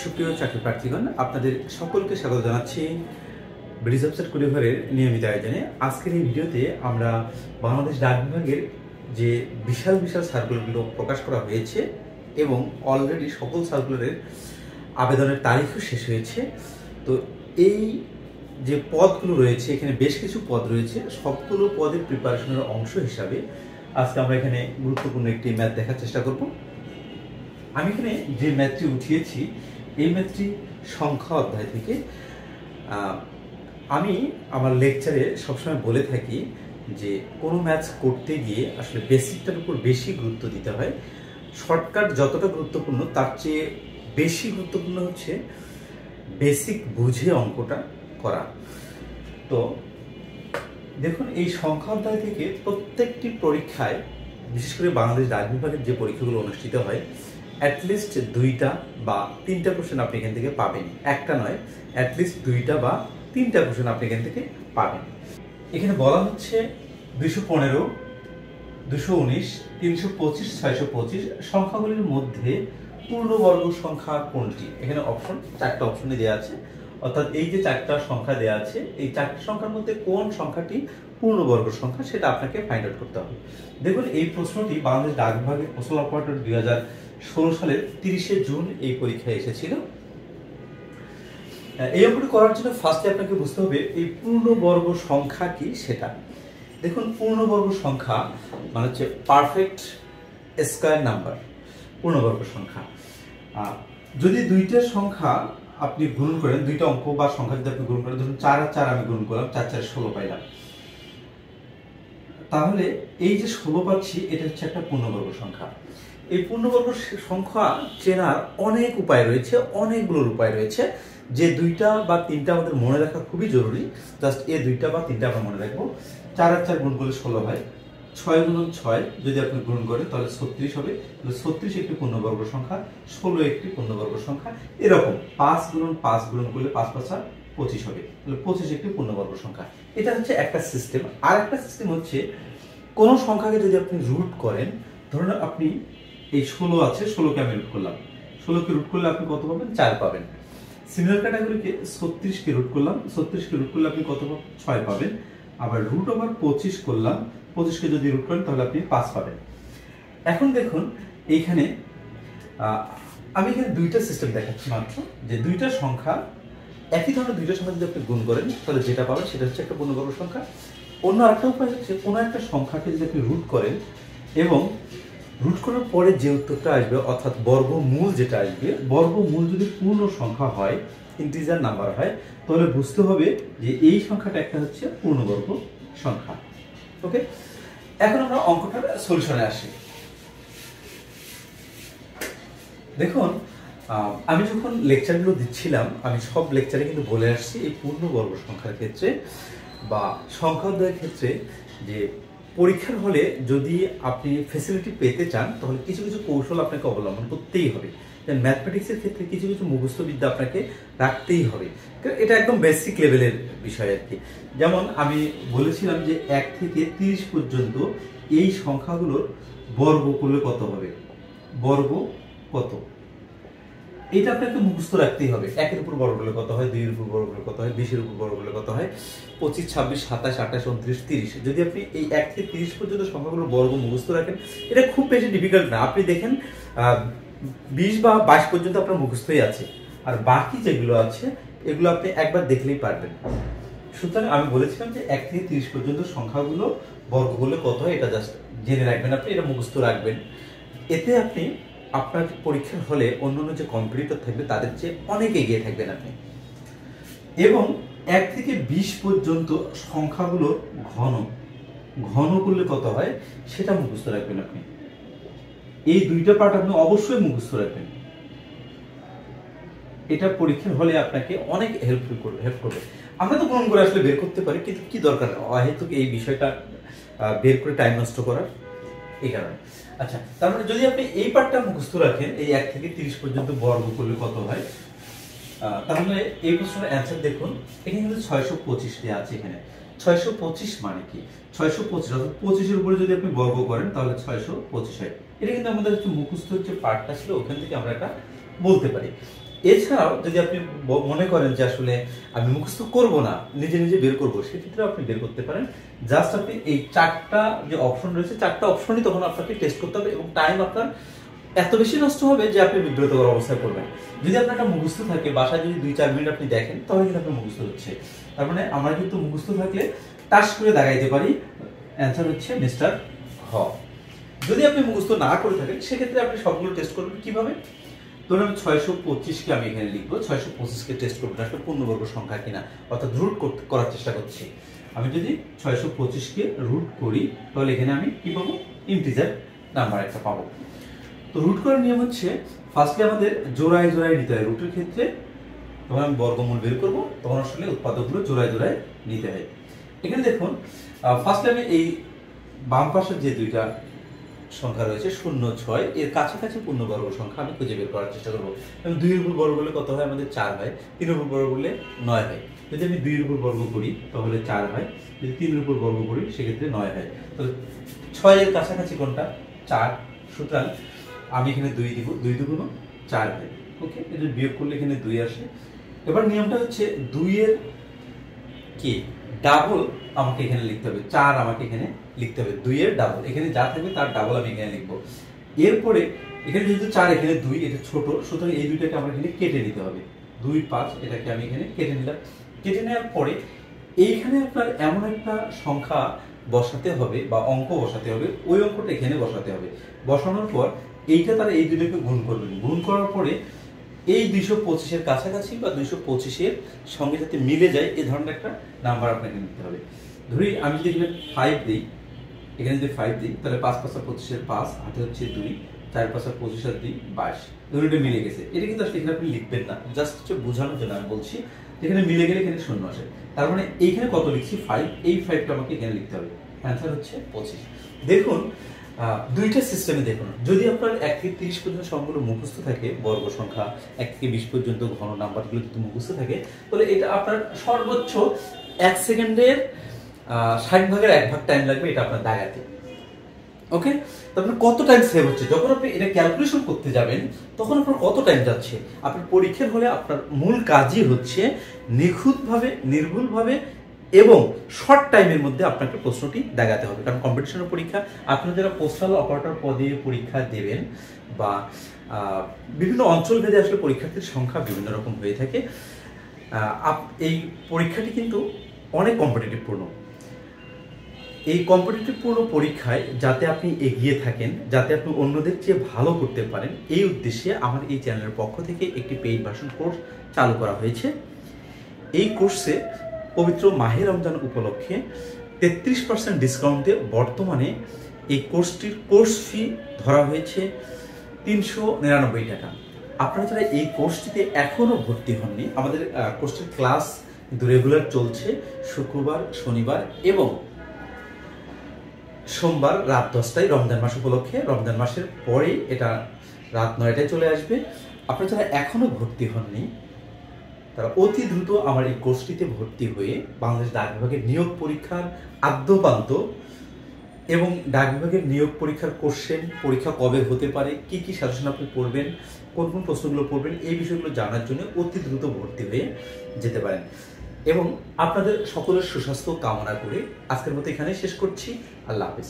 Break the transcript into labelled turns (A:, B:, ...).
A: সুপ্রিয় চাকরি প্রার্থীগণ, আপনাদের সকলকে স্বাগত জানাচ্ছি ব্রিজ অফিসার কুড়িঘরের নিয়মিত আয়োজনে। আজকের এই ভিডিওতে আমরা বাংলাদেশ ডাক বিভাগের যে বিশাল বিশাল সার্কুলারগুলো প্রকাশ করা হয়েছে এবং অলরেডি সকল সার্কুলারের আবেদনের তারিখও শেষ হয়েছে। তো এই যে পদগুলো রয়েছে, এখানে বেশ কিছু পদ রয়েছে, সবগুলো পদের প্রিপারেশনের অংশ হিসাবে আজকে আমরা এখানে গুরুত্বপূর্ণ একটি ম্যাথ দেখার চেষ্টা করব। আমি এখানে যে ম্যাথটি উঠিয়েছি, এই ম্যাথটি সংখ্যা অধ্যায় থেকে। আমি আমার লেকচারে সবসময় বলে থাকি যে কোনো ম্যাথস করতে গিয়ে আসলে বেসিকটার উপর বেশি গুরুত্ব দিতে হয়। শর্টকাট যতটা গুরুত্বপূর্ণ, তার চেয়ে বেশি গুরুত্বপূর্ণ হচ্ছে বেসিক বুঝে অঙ্কটা করা। তো দেখুন, এই সংখ্যা অধ্যায় থেকে প্রত্যেকটি পরীক্ষায়, বিশেষ করে বাংলাদেশ ডাক বিভাগের যে পরীক্ষাগুলো অনুষ্ঠিত হয়, অ্যাটলিস্ট 2টা বা 3টা কোশ্চেন আপনি এখান থেকে পাবেন। একটা নয়, অ্যাটলিস্ট 2টা বা 3টা কোশ্চেন আপনি এখান থেকে পাবেন। এখানে বলা হচ্ছে 215, 219, 325, 625 সংখ্যাগুলির মধ্যে পূর্ণবর্গ সংখ্যা কোনটি? এখানে অপশন 4টা অপশনে দেওয়া আছে, অর্থাৎ এই যে 4টা সংখ্যা দেওয়া আছে, এই 4টি সংখ্যার মধ্যে কোন সংখ্যাটি পূর্ণবর্গ সংখ্যা সেটা আপনাকে ফাইন্ড আউট করতে হবে। দেখুন, এই প্রশ্নটি বাংলাদেশ ডাক বিভাগের পোস্টাল অপারেটর 2016 সালের 30শে জুন এই পরীক্ষায় এসেছিল। এই অঙ্কটি করার জন্য ফার্স্টে আপনাকে বুঝতে হবে এই পূর্ণবর্গ সংখ্যা কি সেটা। দেখুন, পূর্ণবর্গ সংখ্যা মানে হচ্ছে পারফেক্ট স্কয়ার নাম্বার, পূর্ণবর্গ সংখ্যা। যদি 2টা সংখ্যা আপনি গুণ করেন, 2টা অঙ্ক বা সংখ্যা যদি আপনি গুণ করেন, ধরুন 4 আর 4 আমি গুণ করলাম, 4 4 16 পাইলাম, তাহলে এই যে 16 পাচ্ছি, এটা হচ্ছে একটা পূর্ণবর্গ সংখ্যা। এই পূর্ণবর্গ সংখ্যা চেনার অনেক উপায় রয়েছে, অনেকগুলোর উপায় রয়েছে। যে 2টা বা 3টা আমাদের মনে রাখা খুবই জরুরি। জাস্ট এই 2টা বা 3টা আমরা মনে রাখবো। 4 আর 4 গুণ করলে 16 হয়, 6 গুণন 6 যদি আপনি গুণ করেন তাহলে 36 হবে। 36 একটি পূর্ণবর্গ সংখ্যা, 16 একটি পূর্ণবর্গ সংখ্যা। এরকম 5 গুণন 5 গুণন করলে 5 5 25 হবে, তাহলে 25 একটি পূর্ণবর্গ সংখ্যা। এটা হচ্ছে একটা সিস্টেম। আর একটা সিস্টেম হচ্ছে, কোন সংখ্যাকে যদি আপনি রুট করেন, ধরুন আপনি এই 16 আছে, 16কে আমি রুট করলাম, 16কে রুট করলে আপনি কত পাবেন? 4 পাবেন। সিমিলার ক্যাটাগরিকে 36কে রুট করলাম, 36কে রুট করলে আপনি কত পাবেন? 6 পাবেন। আবার রুট ওভার 25 করলাম, 25কে যদি রুট করেন তাহলে আপনি 5 পাবেন। এখন দেখুন, এইখানে আমি এখানে 2টা সিস্টেম দেখাচ্ছি মাত্র, যে 2টা সংখ্যা, একই ধরনের 2টা সংখ্যা যদি আপনি গুণ করেন তাহলে যেটা পাবেন সেটা হচ্ছে একটা পূর্ণবর্গ সংখ্যা। অন্য আরেকটা উপায় হচ্ছে, কোনো একটা সংখ্যাকে যদি আপনি রুট করেন এবং রুট করার পরে যে উত্তরটা আসবে, অর্থাৎ বর্গমূল যেটা আসবে, বর্গমূল যদি পূর্ণ সংখ্যা হয়, ইন্টিজার নাম্বার হয়, তাহলে বুঝতে হবে যে এই সংখ্যাটা একটা হচ্ছে পূর্ণবর্গ সংখ্যা। ওকে, এখন আমরা অঙ্কটার সলিউশনে আসি। দেখুন, আমি যখন লেকচারগুলো দিচ্ছিলাম, আমি সব লেকচারে কিন্তু বলে আসছি এই পূর্ণবর্গ সংখ্যার ক্ষেত্রে বা সংখ্যা অধ্যায়ের ক্ষেত্রে, যে পরীক্ষার হলে যদি আপনি ফ্যাসিলিটি পেতে চান তাহলে কিছু কিছু কৌশল আপনাকে অবলম্বন করতেই হবে। ম্যাথমেটিক্সের ক্ষেত্রে কিছু কিছু মুখস্থ বিদ্যা আপনাকে রাখতেই হবে, এটা একদম বেসিক লেভেলের বিষয় আর কি। যেমন আমি বলেছিলাম যে 1 থেকে 30 পর্যন্ত এই সংখ্যাগুলোর বর্গ করলে কত হবে, বর্গ কত, এটা আপনাকে মুখস্থ রাখতেই হবে। 1-এর উপর বর্গ করলে কত হয়, 2-এর উপর বর্গ করলে কত হয়, 20-এর উপর বর্গ করলে কত হয়, 25, 26, 27, 28, 29, 30। যদি আপনি এই 1 থেকে 30 পর্যন্ত সংখ্যাগুলোর বর্গ মুখস্থ রাখেন, এটা খুব বেশি ডিফিকাল্ট না। আপনি দেখেন 20 বা 22 পর্যন্ত আপনার মুখস্থই আছে, আর বাকি যেগুলো আছে এগুলো আপনি একবার দেখলেই পারবেন। সুতরাং আমি বলেছিলাম যে 1 থেকে 30 পর্যন্ত সংখ্যাগুলো বর্গ করলে কত হয়, এটা জাস্ট জেনে রাখবেন, আপনি এটা মুখস্থ রাখবেন। এতে আপনি আপনার পরীক্ষার হলে অন্যান্য যে কম্পিটিটর থাকবে তাদের চেয়ে অনেক এগিয়ে থাকবেন আপনি। এবং 1 থেকে 20 পর্যন্ত সংখ্যাগুলো ঘন, ঘন করলে কত হয় সেটা মুখস্থ রাখবেন আপনি। এই 2টা পার্ট আপনি অবশ্যই মুখস্থ রাখবেন, এটা পরীক্ষার হলে আপনাকে অনেক হেল্প করবে। আমরা তো গ্রহণ করে আসলে বের করতে পারি, কিন্তু কি দরকার অহেতুক এই বিষয়টা বের করে টাইম নষ্ট করার, এই কারণে। আচ্ছা, তার মানে যদি আপনি এই পার্টটা মুখস্থ রাখেন, এই 1 থেকে 30 পর্যন্ত বর্গ করলে কত হয়, তাহলে এই প্রশ্নের অ্যান্সার দেখুন। এখানে কিন্তু 625 দেওয়া আছে। এখানে 625 মানে কি, 625 অর্থাৎ 25-এর উপরে যদি আপনি বর্গ করেন তাহলে 625 হয়। এটা কিন্তু আমাদের হচ্ছে মুখস্থ যে পার্টটা ছিল, ওখান থেকে আমরা এটা বলতে পারি। এছাড়াও যদি আপনি মনে করেন যে আসলে আমি মুখস্থ করব না, নিজে নিজে বের করবো, সেক্ষেত্রে আপনি বের করতে পারেন। জাস্ট আপনি এই 4টা যে অপশন রয়েছে, 4টা অপশনই তখন আপনাকে টেস্ট করতে হবে এবং টাইম আপনার এত বেশি নষ্ট হবে যে আপনি বিব্রতকর অবস্থায় পড়বেন। যদি আপনার একটা মুখস্থ থাকে, বাসায় যদি 2-4 মিনিট আপনি দেখেন, তাহলে কিন্তু আপনার মুখস্থ হচ্ছে। তার মানে আমরা কিন্তু মুখস্থ থাকলে টাস করে দাগাইতে পারি। অ্যান্সার হচ্ছে মিস্টার হ। যদি আপনি মুখস্থ না করে থাকেন, সেক্ষেত্রে আপনি সবগুলো টেস্ট করবেন কিভাবে? ধরুন আমি 625কে আমি এখানে লিখবো, 625কে টেস্ট করবো আসলে পূর্ণবর্গ সংখ্যা কিনা, অর্থাৎ রুট করার চেষ্টা করছি। আমি যদি 625কে রুট করি, তাহলে এখানে আমি কি পাবো? ইন্টিজার নাম্বার একটা পাবো। তো রুট করার নিয়ম হচ্ছে, ফার্স্টলি আমাদের জোড়ায় জোড়ায় নিতে হয়। রুটের ক্ষেত্রে যখন আমি বর্গমূল বের করবো, তখন আসলে উৎপাদকগুলো জোড়ায় জোড়ায় নিতে হয়। এখানে দেখুন, ফার্স্টলি আমি এই বাম পাশের যে দুইটা সংখ্যা রয়েছে 0, 6, এর কাছাকাছি পূর্ণবর্গ সংখ্যা আমি খুঁজে বের করার চেষ্টা করবো। এবং 2 এর উপর বর্গ করলে কত হয়? আমাদের 4 হয়। 3 এর উপর বর্গ করলে 9 হয়। যদি আমি 2 এর উপর বর্গ করি তাহলে 4 হয়, যদি 3 এর উপর বর্গ করি সেক্ষেত্রে 9 হয়। তাহলে 6 এর কাছাকাছি কোনটা? 4। সুতরাং আমি এখানে 2 দিব, 2 দুগুণ 4 হয়। ওকে, এটা বিয়োগ করলে এখানে 2 আসে। এবার নিয়মটা হচ্ছে 2 এর কি ডাবল আমাকে এখানে লিখতে হবে, 4 আমাকে এখানে লিখতে হবে। 2 এর ডাবল, এখানে যা থাকবে তার ডাবল আমি এখানে লিখবো। এরপরে এখানে যেহেতু 4, এখানে 2, এটা ছোট, সুতরাং এই দুইটাকে আমার এখানে কেটে নিতে হবে। 2, 5 এটাকে আমি এখানে কেটে নিলাম। কেটে নেওয়ার পরে এইখানে আপনার এমন একটা সংখ্যা বসাতে হবে বা অঙ্ক বসাতে হবে, ওই অঙ্কটা এখানে বসাতে হবে। বসানোর পর এইটা তারা এই দুটোকে গুণ করবেন। গুণ করার পরে এই 225-এর কাছাকাছি বা 225-এর সঙ্গে যাতে মিলে যায় এই ধরনের একটা নাম্বার আপনাকে নিতে হবে। ধরি আমি যদি এখানে 5 দিই, এখানে যদি 5 দিই, তাহলে 5 5 25-এর 5, হাতে হচ্ছে 2, 4 5 25 আর 2 22। ধরুন এটা মিলে গেছে। এটা কিন্তু আসলে এখানে আপনি লিখবেন না, জাস্ট হচ্ছে বোঝানোর জন্য আমি বলছি। এখানে মিলে গেলে এখানে 0 আসে। তার মানে এইখানে কত লিখছি? 5। এই 5টা আমাকে এখানে লিখতে হবে। অ্যান্সার হচ্ছে 25। দেখুন, দুইটা সিস্টেমে দেখুন, যদি আপনার 1 থেকে 30 পর্যন্ত সংখ্যাগুলো মুখস্থ থাকে, বর্গ সংখ্যা 1 থেকে 20 পর্যন্ত ঘন নাম্বারগুলো যদি মুখস্থ থাকে, তাহলে এটা আপনার সর্বোচ্চ 1 সেকেন্ডের 60 ভাগের 1 ভাগ টাইম লাগবে এটা আপনার দাগাতে। ওকে, তারপরে কত টাইম সেভ হচ্ছে যখন আপনি এটা ক্যালকুলেশন করতে যাবেন, তখন আপনার কত টাইম যাচ্ছে? আপনার পরীক্ষার হলে আপনার মূল কাজই হচ্ছে নিখুঁতভাবে, নির্ভুলভাবে এবং শর্ট টাইমের মধ্যে আপনাকে প্রশ্নটি দেখাতে হবে। কারণ কম্পিটিশনের পরীক্ষা, আপনারা যারা পোস্টাল অপারেটর পদে পরীক্ষা দেবেন বা বিভিন্ন অঞ্চল ভেদে আসলে পরীক্ষার্থীর সংখ্যা বিভিন্ন রকম হয়ে থাকে, এই পরীক্ষাটি কিন্তু অনেক কম্পিটিটিভপূর্ণ। এই কম্পিটিটিভপূর্ণ পরীক্ষায় যাতে আপনি এগিয়ে থাকেন, যাতে আপনি অন্যদের চেয়ে ভালো করতে পারেন, এই উদ্দেশ্যে আমার এই চ্যানেলের পক্ষ থেকে একটি পেইড ভার্সন কোর্স চালু করা হয়েছে। এই কোর্সে পবিত্র মাহে রমজান উপলক্ষে 33% ডিসকাউন্টে বর্তমানে এই কোর্সটির কোর্স ফি ধরা হয়েছে 399 টাকা। আপনারা যারা এই কোর্সটিতে এখনো ভর্তি হননি, আমাদের কোর্সটির ক্লাস কিন্তু রেগুলার চলছে শুক্রবার, শনিবার এবং সোমবার রাত 10টায়, রমজান মাস উপলক্ষে। রমজান মাসের পরে এটা রাত 9টায় চলে আসবে। আপনারা যারা এখনো ভর্তি হননি, তারা অতি দ্রুত আমার এই কোর্সটিতে ভর্তি হয়ে বাংলাদেশ ডাক বিভাগের নিয়োগ পরীক্ষার আদ্যপান্ত এবং ডাক বিভাগের নিয়োগ পরীক্ষার কোশ্চেন, পরীক্ষা কবে হতে পারে, কি কি সাজেশন আপনি পড়বেন, কোন কোন প্রশ্নগুলো পড়বেন, এই বিষয়গুলো জানার জন্য অতি দ্রুত ভর্তি হয়ে যেতে পারেন। এবং আপনাদের সকলের সুস্বাস্থ্য কামনা করে আজকের মতো এখানে শেষ করছি। আল্লাহ হাফেজ।